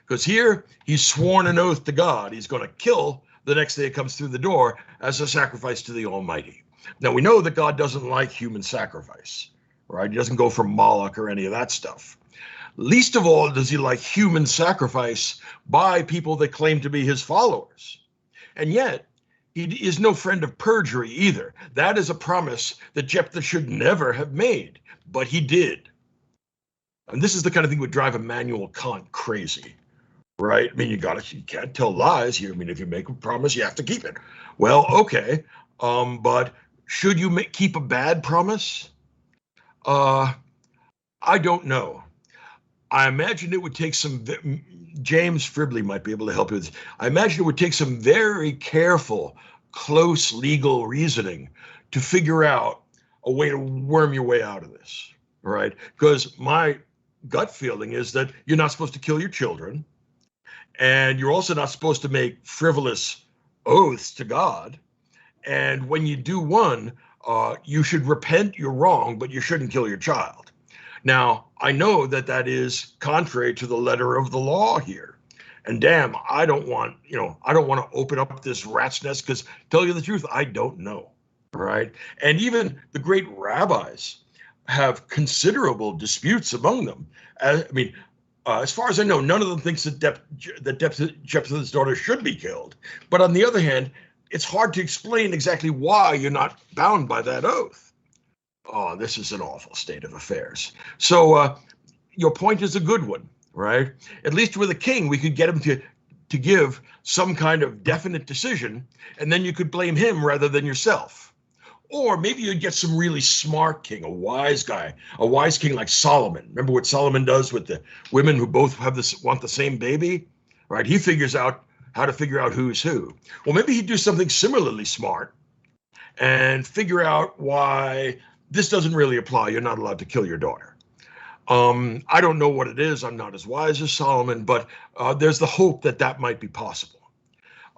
Because here he's sworn an oath to God. He's going to kill the next thing that comes through the door as a sacrifice to the Almighty. Now, we know that God doesn't like human sacrifice, right? He doesn't go for Moloch or any of that stuff. Least of all does he like human sacrifice by people that claim to be his followers. And yet, he is no friend of perjury either. That is a promise that Jephthah should never have made, but he did. And this is the kind of thing that would drive Immanuel Kant crazy, right? I mean, you can't tell lies here. I mean, if you make a promise, you have to keep it. Well, okay, but should you keep a bad promise? I don't know. I imagine it would take some, James Fribley might be able to help you with this. I imagine it would take some very careful, close legal reasoning to figure out a way to worm your way out of this, right? Because my gut feeling is that you're not supposed to kill your children, and you're also not supposed to make frivolous oaths to God. And when you do one, you should repent you're wrong, but you shouldn't kill your child. Now, I know that that is contrary to the letter of the law here. And damn, I don't want to open up this rat's nest because, tell you the truth, I don't know, right? And even the great rabbis have considerable disputes among them. As far as I know, none of them thinks that Jephthah's daughter should be killed. But on the other hand, it's hard to explain exactly why you're not bound by that oath. oh, this is an awful state of affairs. So your point is a good one, right? At least with a king, we could get him to give some kind of definite decision, and then you could blame him rather than yourself. Or maybe you'd get some really smart king, a wise guy, a wise king like Solomon. Remember what Solomon does with the women who both want the same baby, right? He figures out how to figure out who's who. Well, maybe he'd do something similarly smart and figure out why this doesn't really apply. You're not allowed to kill your daughter. I don't know what it is. I'm not as wise as Solomon, but there's the hope that that might be possible.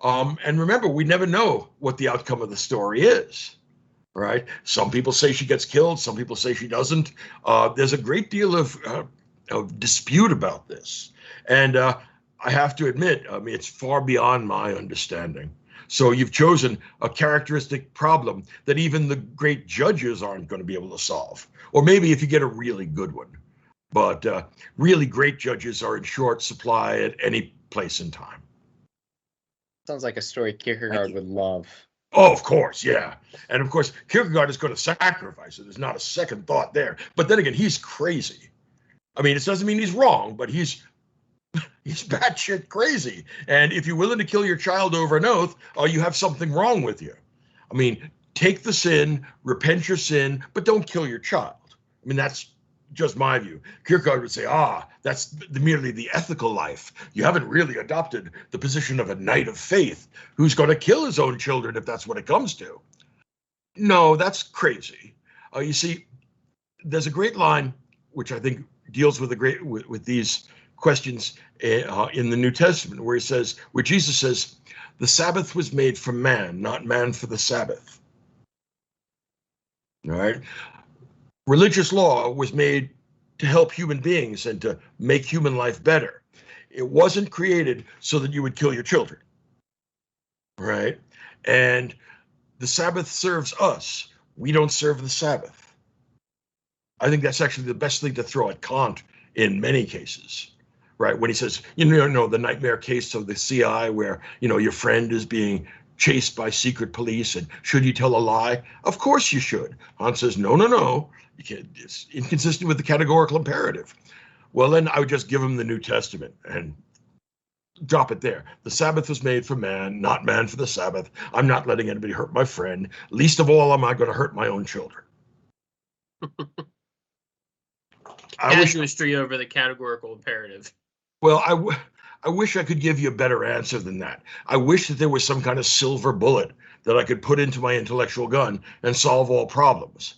And remember, we never know what the outcome of the story is, right? Some people say she gets killed. Some people say she doesn't. There's a great deal of dispute about this. And I have to admit, I mean, it's far beyond my understanding. So you've chosen a characteristic problem that even the great judges aren't going to be able to solve. Or maybe if you get a really good one. But really great judges are in short supply at any place in time. Sounds like a story Kierkegaard would love. Oh, of course, yeah. And of course, Kierkegaard is going to sacrifice it. There's not a second thought there. But then again, he's crazy. I mean, it doesn't mean he's wrong, but he's batshit crazy. And if you're willing to kill your child over an oath, you have something wrong with you. I mean, take the sin, repent your sin, but don't kill your child. I mean, that's just my view. Kierkegaard would say, that's merely the ethical life. You haven't really adopted the position of a knight of faith who's going to kill his own children if that's what it comes to. No, that's crazy. You see, there's a great line which I think deals with these questions in the New Testament, where Jesus says, the Sabbath was made for man, not man for the Sabbath. All right. Religious law was made to help human beings and to make human life better. It wasn't created so that you would kill your children, right? And the Sabbath serves us. We don't serve the Sabbath. I think that's actually the best thing to throw at Kant in many cases, right? When he says, the nightmare case of the CI where, your friend is being chased by secret police and should you tell a lie? Of course you should. Kant says, no. It's inconsistent with the categorical imperative. Well, then I would just give him the New Testament and drop it there. The Sabbath was made for man, not man for the Sabbath. I'm not letting anybody hurt my friend. Least of all am I going to hurt my own children. Casuistry over the categorical imperative. Well, I wish I could give you a better answer than that. I wish that there was some kind of silver bullet that I could put into my intellectual gun and solve all problems.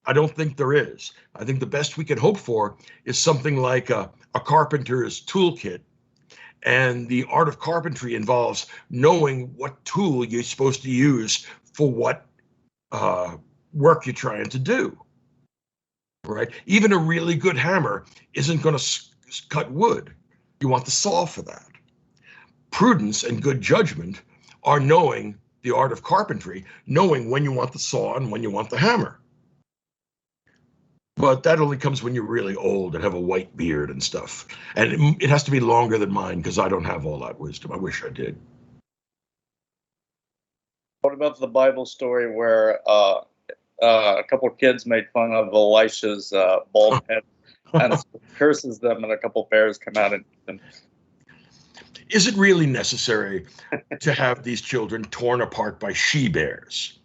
I don't think there is. I think the best we can hope for is something like a carpenter's toolkit. And the art of carpentry involves knowing what tool you're supposed to use for what work you're trying to do, right? Even a really good hammer isn't going to cut wood. You want the saw for that. Prudence and good judgment are knowing the art of carpentry, knowing when you want the saw and when you want the hammer. But that only comes when you're really old and have a white beard and stuff. And it has to be longer than mine because I don't have all that wisdom. I wish I did. What about the Bible story where a couple of kids made fun of Elisha's bald head and curses them, and a couple of bears come out and eat them? Is it really necessary to have these children torn apart by she-bears?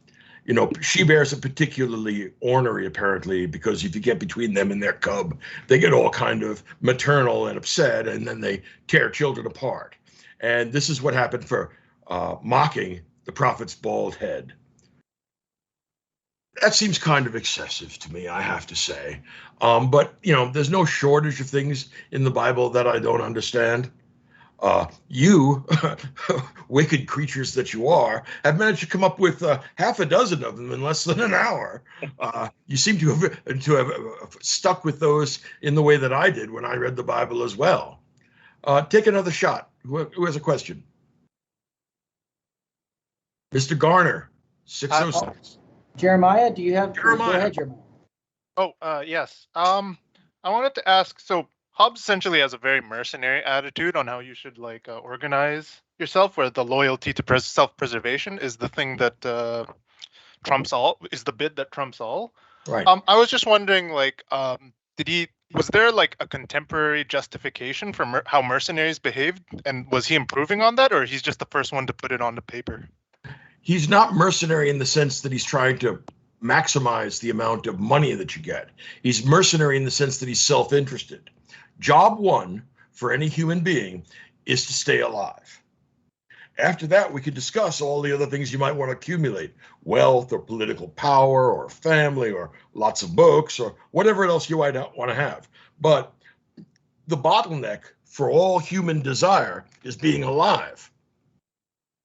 She-bears are particularly ornery, apparently, because if you get between them and their cub, they get all kind of maternal and upset, and then they tear children apart. And this is what happened for mocking the prophet's bald head. That seems kind of excessive to me, I have to say. But, there's no shortage of things in the Bible that I don't understand. You, wicked creatures that you are, have managed to come up with half a dozen of them in less than an hour. You seem to have stuck with those in the way that I did when I read the Bible as well. Take another shot. Who has a question? Mr. Garner, 606. Jeremiah, do you have? Jeremiah. Go ahead, Jeremiah. Yes. I wanted to ask, so Hobbes essentially has a very mercenary attitude on how you should organize yourself, where the loyalty to self-preservation is the thing that trumps all, is the bid that trumps all. Right. I was just wondering, like, was there like a contemporary justification for how mercenaries behaved, and was he improving on that, or he's just the first one to put it on the paper? He's not mercenary in the sense that he's trying to maximize the amount of money that you get. He's mercenary in the sense that he's self-interested. Job one for any human being is to stay alive. After that, we could discuss all the other things you might want to accumulate: wealth or political power or family or lots of books or whatever else you might want to have. But the bottleneck for all human desire is being alive.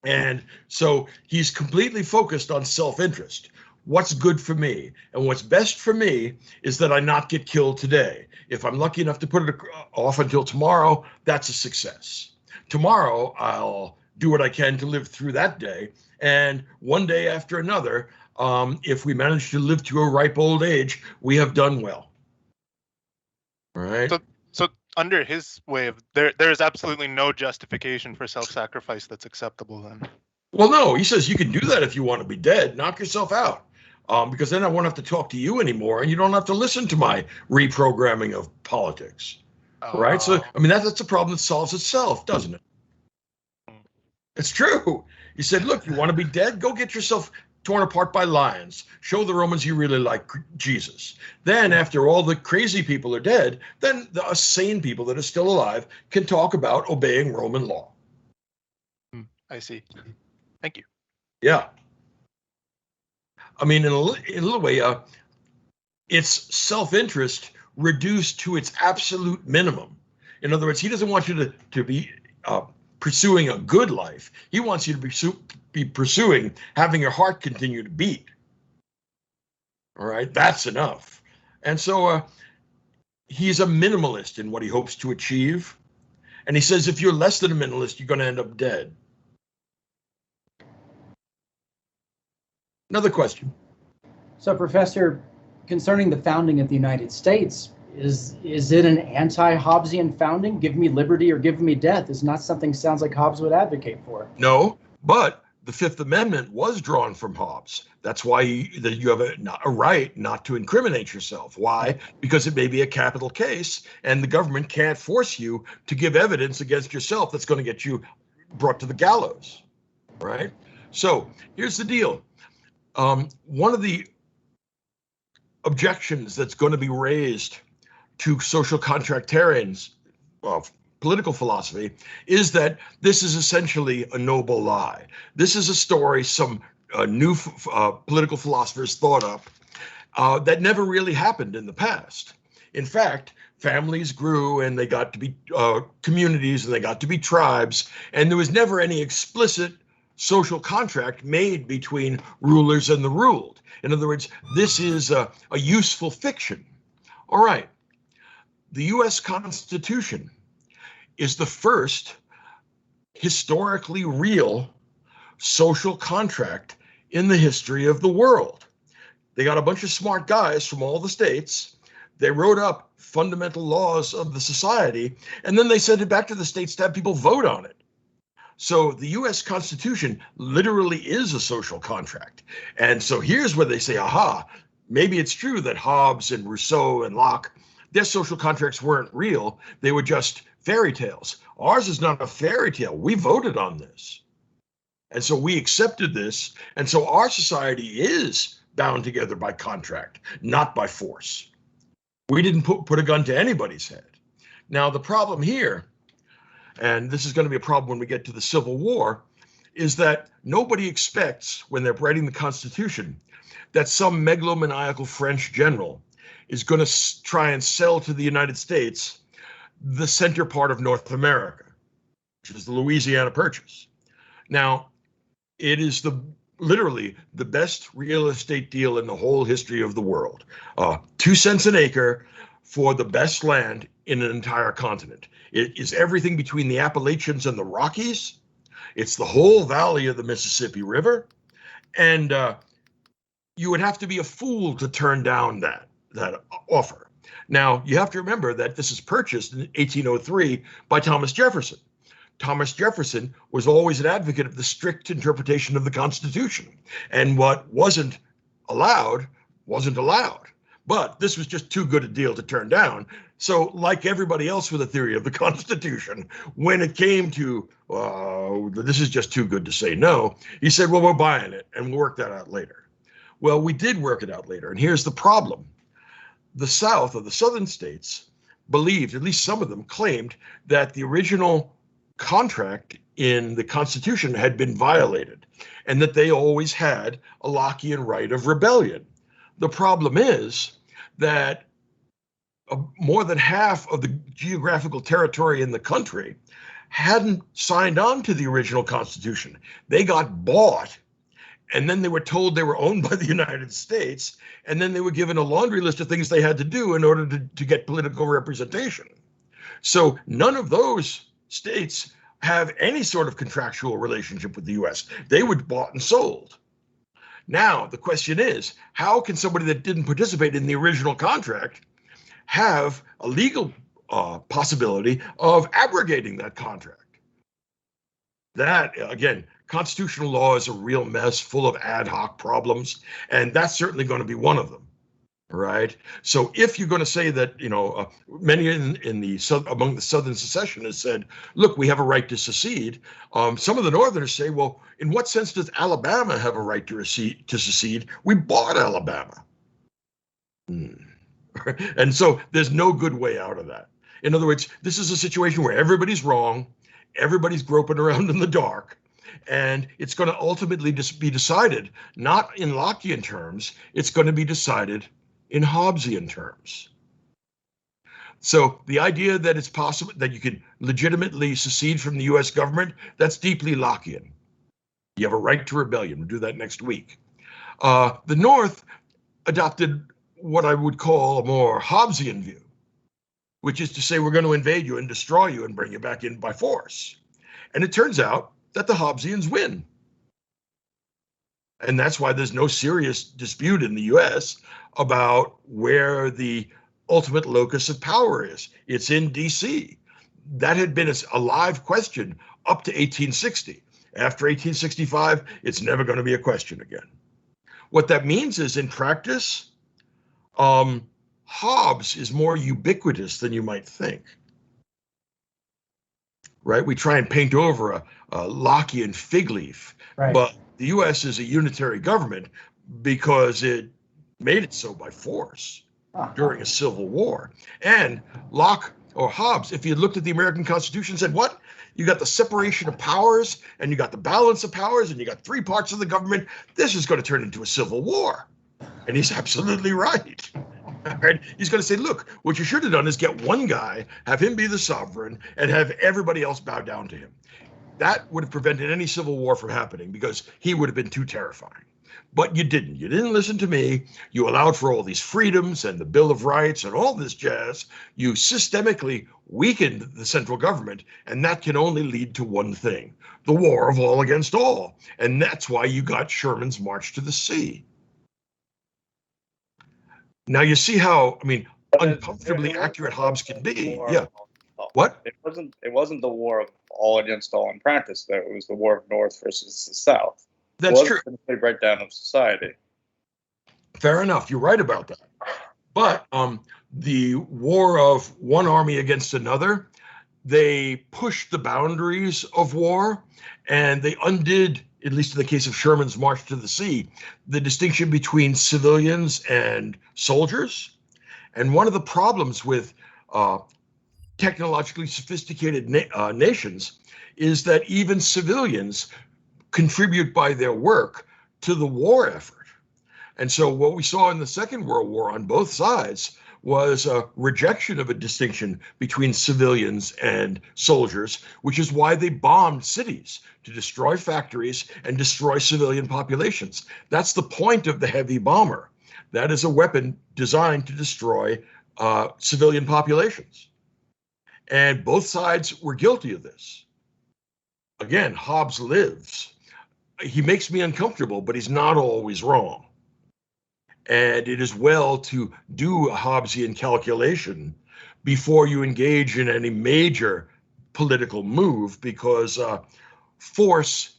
And so he's completely focused on self-interest. What's good for me? And what's best for me is that I not get killed today. If I'm lucky enough to put it off until tomorrow, that's a success. Tomorrow, I'll do what I can to live through that day. And one day after another, if we manage to live to a ripe old age, we have done well. All right. So under his way of, there is absolutely no justification for self-sacrifice that's acceptable then. Well, no, he says you can do that if you want to be dead. Knock yourself out, because then I won't have to talk to you anymore, and you don't have to listen to my reprogramming of politics. Right? So, I mean, that's a problem that solves itself, doesn't it? It's true. He said, look, you want to be dead? Go get yourself torn apart by lions. Show the Romans you really like Jesus. Then after all the crazy people are dead, then the sane people that are still alive can talk about obeying Roman law. I see. Thank you. Yeah. I mean, in a little way, it's self-interest reduced to its absolute minimum. In other words, he doesn't want you to be pursuing a good life. He wants you to be pursuing having your heart continue to beat. All right, that's enough. And so he's a minimalist in what he hopes to achieve. And he says if you're less than a minimalist, you're going to end up dead. Another question. So, Professor, concerning the founding of the United States, is it an anti-Hobbesian founding? Give me liberty or give me death is not something sounds like Hobbes would advocate for. No, but the Fifth Amendment was drawn from Hobbes. That's why you have a right not to incriminate yourself. Why? Because it may be a capital case, and the government can't force you to give evidence against yourself that's going to get you brought to the gallows, right? So here's the deal. One of the objections that's going to be raised to social contractarians of political philosophy is that this is essentially a noble lie. This is a story some new political philosophers thought up that never really happened in the past. In fact, families grew and they got to be communities and they got to be tribes, and there was never any explicit social contract made between rulers and the ruled. In other words, this is a useful fiction. All right. The U.S. Constitution is the first historically real social contract in the history of the world. They got a bunch of smart guys from all the states. They wrote up fundamental laws of the society, and then they sent it back to the states to have people vote on it. So the U.S. Constitution literally is a social contract. And so here's where they say, aha, maybe it's true that Hobbes and Rousseau and Locke, their social contracts weren't real. They were just fairy tales. Ours is not a fairy tale. We voted on this. And so we accepted this. And so our society is bound together by contract, not by force. We didn't put a gun to anybody's head. Now, the problem here, and this is going to be a problem when we get to the Civil War, is that nobody expects, when they're writing the Constitution, that some megalomaniacal French general is going to try and sell to the United States the center part of North America, which is the Louisiana Purchase. Now, it is literally the best real estate deal in the whole history of the world. 2 cents an acre for the best land in an entire continent. It is everything between the Appalachians and the Rockies. It's the whole valley of the Mississippi River. And you would have to be a fool to turn down that offer. Now, you have to remember that this is purchased in 1803 by Thomas Jefferson. Thomas Jefferson was always an advocate of the strict interpretation of the Constitution. And what wasn't allowed wasn't allowed. But this was just too good a deal to turn down. So, like everybody else with a theory of the Constitution, when it came to this is just too good to say no, he said, well, we're buying it and we'll work that out later. Well, we did work it out later. And here's the problem. The South, or the southern states, believed, at least some of them claimed, that the original contract in the Constitution had been violated and that they always had a Lockean right of rebellion. The problem is that more than half of the geographical territory in the country hadn't signed on to the original Constitution. They got bought, and then they were told they were owned by the United States, and then they were given a laundry list of things they had to do in order to get political representation. So none of those states have any sort of contractual relationship with the US. They were bought and sold. Now, the question is, how can somebody that didn't participate in the original contract have a legal possibility of abrogating that contract? That, again, constitutional law is a real mess full of ad hoc problems, and that's certainly going to be one of them, right? So if you're going to say that, many in the among the Southern secessionists said, look, we have a right to secede, some of the Northerners say, well, in what sense does Alabama have a right to secede? We bought Alabama. And so there's no good way out of that. In other words, this is a situation where everybody's wrong, everybody's groping around in the dark, and it's going to ultimately be decided not in Lockean terms, it's going to be decided in Hobbesian terms. So the idea that it's possible that you can legitimately secede from the US government, that's deeply Lockean. You have a right to rebellion. We'll do that next week. The North adopted what I would call a more Hobbesian view, which is to say we're going to invade you and destroy you and bring you back in by force. And it turns out that the Hobbesians win. And that's why there's no serious dispute in the US about where the ultimate locus of power is. It's in DC. That had been a live question up to 1860. After 1865, it's never going to be a question again. What that means is, in practice, Hobbes is more ubiquitous than you might think. Right? We try and paint over a Lockean fig leaf, Right. But the US is a unitary government because it made it so by force during a civil war. And Locke or Hobbes, if you looked at the American Constitution, said, what? You got the separation of powers, and you got the balance of powers, and you got three parts of the government. This is going to turn into a civil war. And he's absolutely right. Right? He's going to say, look, what you should have done is get one guy, have him be the sovereign, and have everybody else bow down to him. That would have prevented any civil war from happening because he would have been too terrifying. But you didn't. You didn't listen to me. You allowed for all these freedoms and the Bill of Rights and all this jazz. You systemically weakened the central government, and that can only lead to one thing, the war of all against all. And that's why you got Sherman's March to the Sea. Now you see how, uncomfortably accurate Hobbes can be. Yeah. What? It wasn't the war of all against all in practice, though. It was the war of North versus the South. That's true. The breakdown of society. Fair enough. You're right about that. But the war of one army against another, they pushed the boundaries of war, and they undid, at least in the case of Sherman's March to the Sea, the distinction between civilians and soldiers. And one of the problems with technologically sophisticated nations is that even civilians contribute by their work to the war effort. And so what we saw in the Second World War on both sides was a rejection of a distinction between civilians and soldiers, which is why they bombed cities, to destroy factories and destroy civilian populations. That's the point of the heavy bomber. That is a weapon designed to destroy civilian populations. And both sides were guilty of this. Again, Hobbes lives. He makes me uncomfortable, but he's not always wrong. And it is well to do a Hobbesian calculation before you engage in any major political move, because force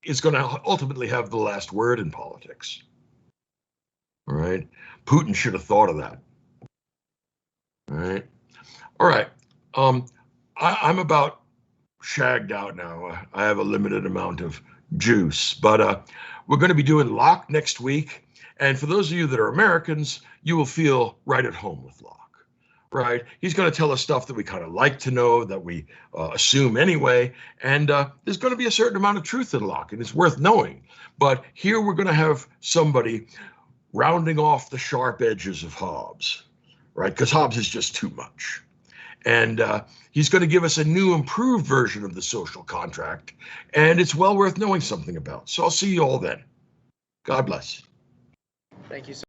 is going to ultimately have the last word in politics. right? Putin should have thought of that. All right. All right. I'm about shagged out now. I have a limited amount of juice, but we're going to be doing Locke next week. And for those of you that are Americans, you will feel right at home with Locke, right? He's going to tell us stuff that we kind of like to know, that we assume anyway. And there's going to be a certain amount of truth in Locke, and it's worth knowing. But here we're going to have somebody rounding off the sharp edges of Hobbes, right? Because Hobbes is just too much. And he's going to give us a new, improved version of the social contract, and it's well worth knowing something about. So I'll see you all then. God bless. Thank you so